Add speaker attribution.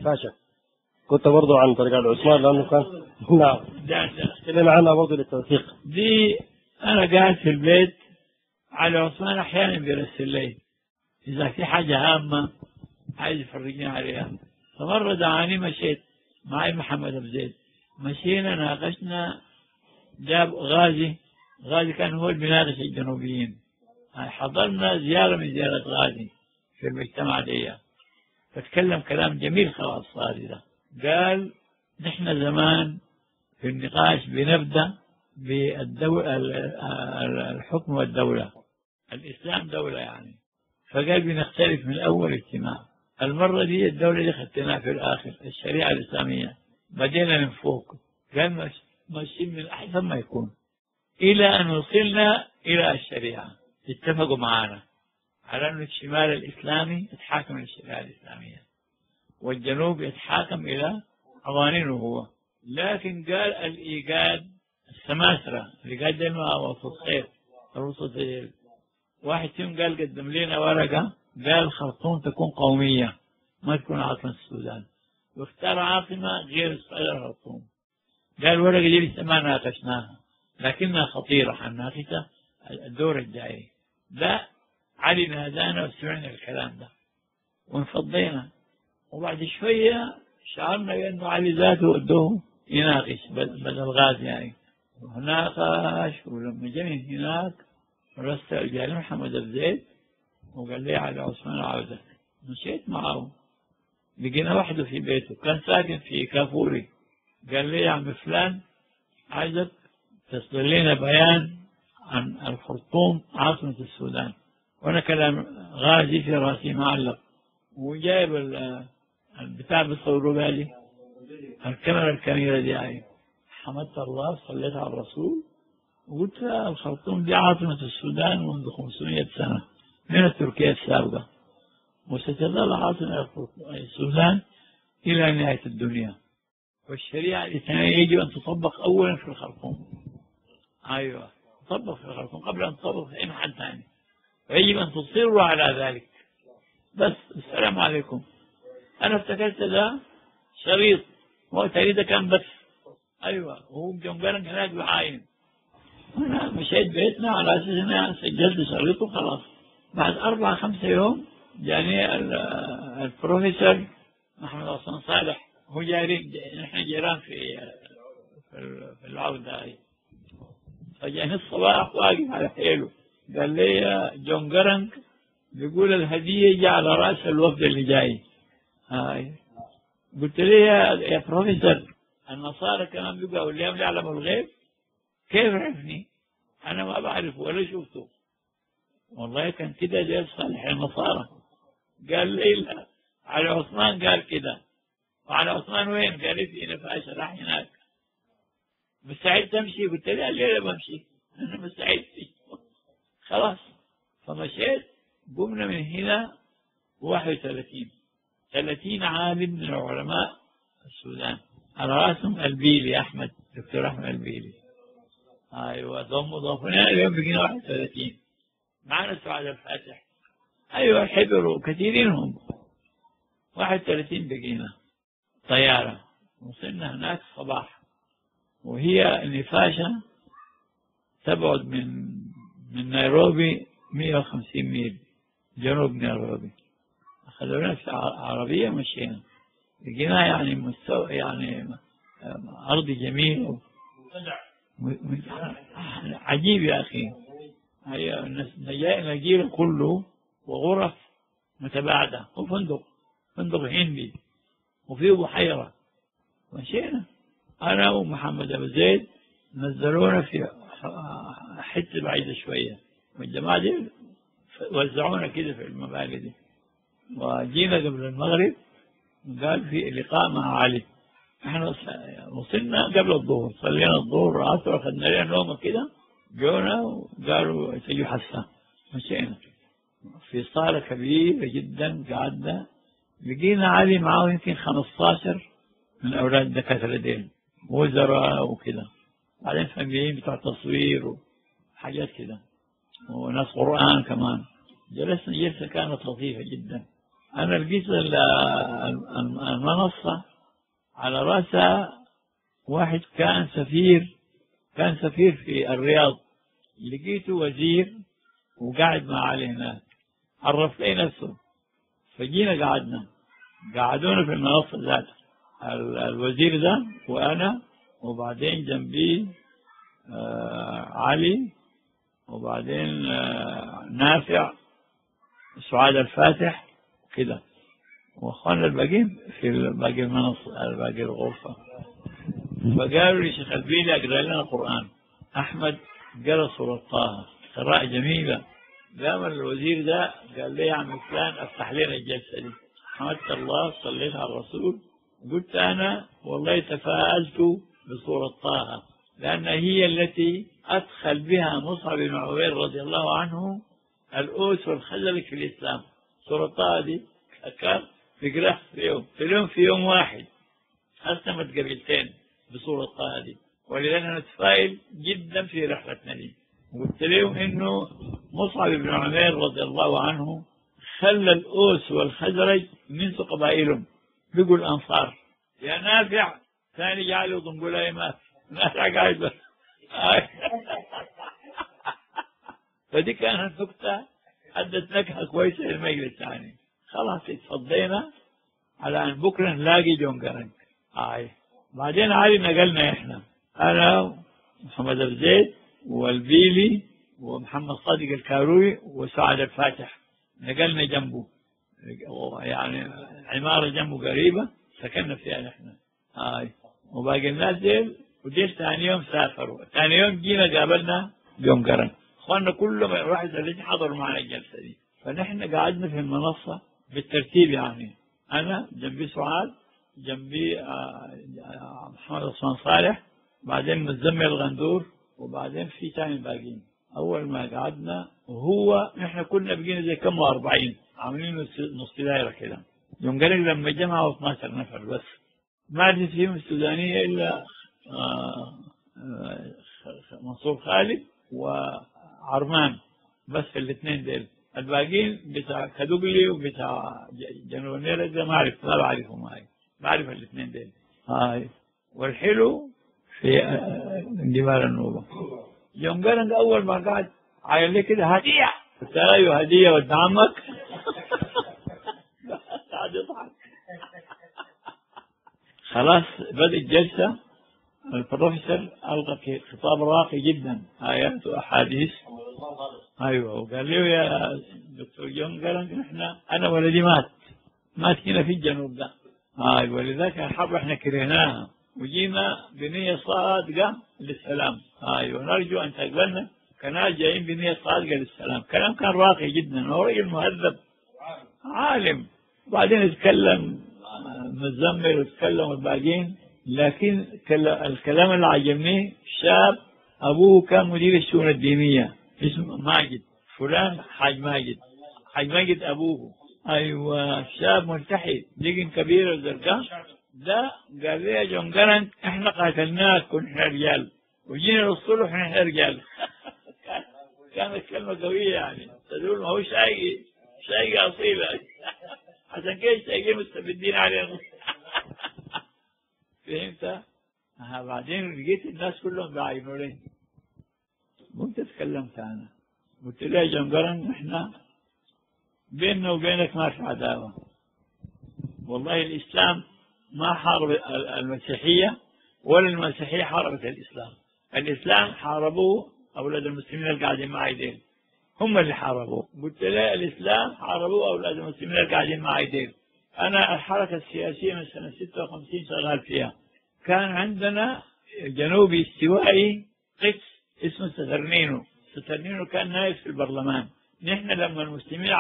Speaker 1: فاشا كنت برضو عن طريق العثمان لأنه كان نعم تكلمنا عنها برضو للتوثيق.
Speaker 2: دي أنا قاعد في البيت على عثمان أحيانا بيرسل لي إذا في حاجة هامة عايز يفرجني عليها. فمرة دعاني مشيت معي محمد أبو زيد، مشينا ناقشنا، جاب غازي كان هو اللي بيناقش الجنوبيين، حضرنا زيارة من زيارة غازي في المجتمع دي، فتكلم كلام جميل خلاص. غازي ده قال نحن زمان في النقاش بنبدأ الحكم والدولة، الإسلام دولة يعني، فقال بنختلف من أول اجتماع. المرة دي الدولة اللي خدتناها في الآخر الشريعة الإسلامية، بدينا من فوق، قال ماشيين من أحسن ما يكون إلى أن وصلنا إلى الشريعة. اتفقوا معنا على أن الشمال الإسلامي يتحاكم للشريعة الإسلامية والجنوب يتحاكم إلى قوانينه هو. لكن قال الإيجاد السماسرة اللي قال لنا وسط خير الوسط، واحد فيهم قال قدم لنا ورقة قال خرطوم تكون قومية ما تكون عاصمة السودان، واختار عاصمة غير الخرطوم. قال الورقة دي لسه ما ناقشناها لكنها خطيرة حنناقشها الدور الجاي. ده علي نادانا وسمعنا الكلام ده وانفضينا، وبعد شوية شعرنا بأنه علي ذاته ودوه يناقش بدل غازي يعني. وناقش، ولما جميع هناك رسل جالي محمد أبو زيد وقال لي علي عثمان عاوزك. مشيت معه، لقينا وحده في بيته، كان ساكن في كافوري. قال لي يا عم فلان عايزك تصدر لنا بيان عن الخرطوم عاصمة السودان. وانا كلام غازي في راسي معلق، وجايب البتاع بيصوروا بالي الكاميرا الكبيرة دي يعني. حمدت الله، صليت على الرسول، وقلت الخرطوم دي عاصمة السودان منذ 500 سنة من تركيا السابقة، وستظل عاصمة السودان إلى نهاية الدنيا، والشريعة الإسلامية يجب أن تطبق أولا في الخرطوم. أيوة، تطبق في الخرطوم قبل أن تطبق في أي محل ثاني، ويجب أن تصروا على ذلك. بس السلام عليكم. أنا افتكرت ده شريط، هو ده كان بس. أيوة، وهو جنبنا هناك بعاين. أنا مشيت بيتنا على أساس إن أنا سجلت شريط وخلاص. بعد 4-5 يوم جاني البروفيسور محمد حسن صالح، هو جاري، نحن جيران في العودة هاي. فجاني الصباح واقف على حيله، قال لي يا جون جرنج بيقول الهدية يجي على رأس الوفد اللي جاي. هاي قلت له يا بروفيسور، النصارى كمان بيقولوا اليوم يعلم الغيب؟ كيف عرفني؟ أنا ما بعرف ولا شفته. والله كان كده جاي صالح النصارى. قال لي لا، على عثمان قال كده. وعلى عثمان وين؟ قال لي في نفاش راح هناك. مستعد تمشي؟ قلت له لا بمشي، أنا مستعد. خلاص، فمشيت. قمنا من هنا 31 عالم من العلماء السودان، على راسهم البيلي أحمد، دكتور أحمد البيلي. أيوة، ضافنا اليوم بقينا 31. معنا سعاد الفاتح، أيوة، حبروا كثيرين هم. 31 بقينا. طيارة وصلنا هناك الصباح، وهي النفاشة تبعد من نيروبي 150 ميل جنوب نيروبي. أخذونا في عربية مشينا، لقينا يعني مستوى يعني أرض جميل عجيب يا أخي. هي نجيل كله وغرف متباعدة وفندق هندي وفيه بحيرة. مشينا أنا ومحمد أبو زيد، نزلونا في حتة بعيدة شوية، والجماعة دي وزعونا كده في المباني دي. وجينا قبل المغرب، قال في لقاء مع علي. احنا وصلنا قبل الظهر، صلينا الظهر والعصر، اخذنا لنا نومه كده، جونا وقالوا تجوا حسا. مشينا في صالة كبيرة جدا، قعدنا لقينا علي معاه يمكن 15 من أولاد الدكاترة دين، وزراء وكده، بعدين فنيين بتوع تصوير وحاجات كده، وناس قرآن كمان. جلسنا جلسة كانت لطيفة جدا. أنا لقيت المنصة على رأسها واحد كان سفير في الرياض، لقيته وزير وقاعد مع علي هناك، عرف لي نفسه، فجينا قعدونا في المنصة ذاتها، الوزير ده وأنا، وبعدين جنبي علي، وبعدين نافع، سعاد الفاتح كده، واخواننا الباقيين في باقي المنصة باقي الغرفة. فقالوا لي شيخ البيلي اقرا لنا قرآن. أحمد قرأ سورة طه قراءة جميلة. قام الوزير ده قال لي يا عم فلان افتح لنا الجلسة دي. حمدت الله، صليت على الرسول، قلت أنا والله تفاءلت بسورة طه، لأن هي التي أدخل بها مصعب بن عمير رضي الله عنه الأوس والخزرج في الإسلام. سورة طه دي كان بيقرأها في يوم واحد، أسلمت قبيلتين بسورة طه دي، ولذلك نتفائل جدا في رحلتنا دي. قلت لهم إنه مصعب بن عمير رضي الله عنه خلى الأوس والخزرج من قبائلهم، بيقول الأنصار يا نافع، ثاني جعله ضنبولايمات، نافع قاعد بس. فدي كانت نكتة أدت نكهة كويسة للمجلس يعني. خلاص اتفضينا على أن بكرة نلاقي جون جرنج. بعدين علي نقلنا إحنا، أنا محمد الزيد والبيلي ومحمد صادق الكاروي وسعد الفاتح، نقلنا جنبه، يعني عمارة جنبه قريبة سكننا فيها نحن. وباقي الناس ديل، وديل ثاني يوم سافروا، ثاني يوم جينا قابلنا جون جرنج. اخواننا كلهم راحوا اللي حضروا معنا الجلسة دي. فنحن قعدنا في المنصة بالترتيب، يعني أنا جنبي سعاد، جنبي محمد عثمان صالح، بعدين مزمل الغندور، وبعدين في ثاني الباقيين. أول ما قعدنا وهو نحن كنا بقينا زي كم 40 عاملين نص دايرة كده. يوم قال لما جمعوا 12 نفر بس، ما عاد فيهم السودانية إلا منصور خالد وعرمان بس، الاثنين ديل. الباقيين بتاع كدوغلي وبتاع جنوب النيل ده ما بعرفهم، بعرف الاثنين ديل. والحلو في جبال النوبة. يوم قال أول ما قعد عايل لي كده هدية، قلت له أيوه هدية ود عمك. قعد يضحك. خلاص بدأت الجلسة. البروفيسور ألقى خطاب راقي جدا، آيات وأحاديث. أيوه، وقال لي يا دكتور جون قال نحن أنا ولدي مات هنا في الجنوب ده، ولذلك الحرب احنا كرهناها وجينا بنية صادقة للسلام. ونرجو أن تقبلنا كناس جايين بنية صادقة للسلام. كلام كان راقي جدا، هو رجل مهذب عالم. وبعدين يتكلم مزمل ويتكلم الباقين، لكن الكلام اللي عجبني شاب أبوه كان مدير الشؤون الدينية، اسمه ماجد فلان، حاج ماجد أبوه. أيوة، شاب ملتحي، لقن كبير وزرقاء ده. قال لي يا جون جرنج احنا قاتلناك ونحن رجال، وجينا للصلح ونحن رجال. كانت كلمة قوية يعني، تقول ما هو شيء أصيلة. عشان كده الشيء مستبدين علينا. فهمت؟ بعدين لقيت الناس كلهم بيعينوا لي. قمت تكلمت أنا، قلت له يا جون جرنج احنا بيننا وبينك ما في عداوة، والله الإسلام ما حارب المسيحية ولا المسيحية حاربت الإسلام. الإسلام حاربوه أولاد المسلمين اللي قاعدين معي ديل، هم اللي حاربوه. قلت له الإسلام حاربوه أولاد المسلمين اللي قاعدين معي ديل. أنا الحركة السياسية من سنة 56 شغال فيها. كان عندنا جنوبي استوائي قس اسمه سترنينو كان نائب في البرلمان. نحن لما المسلمين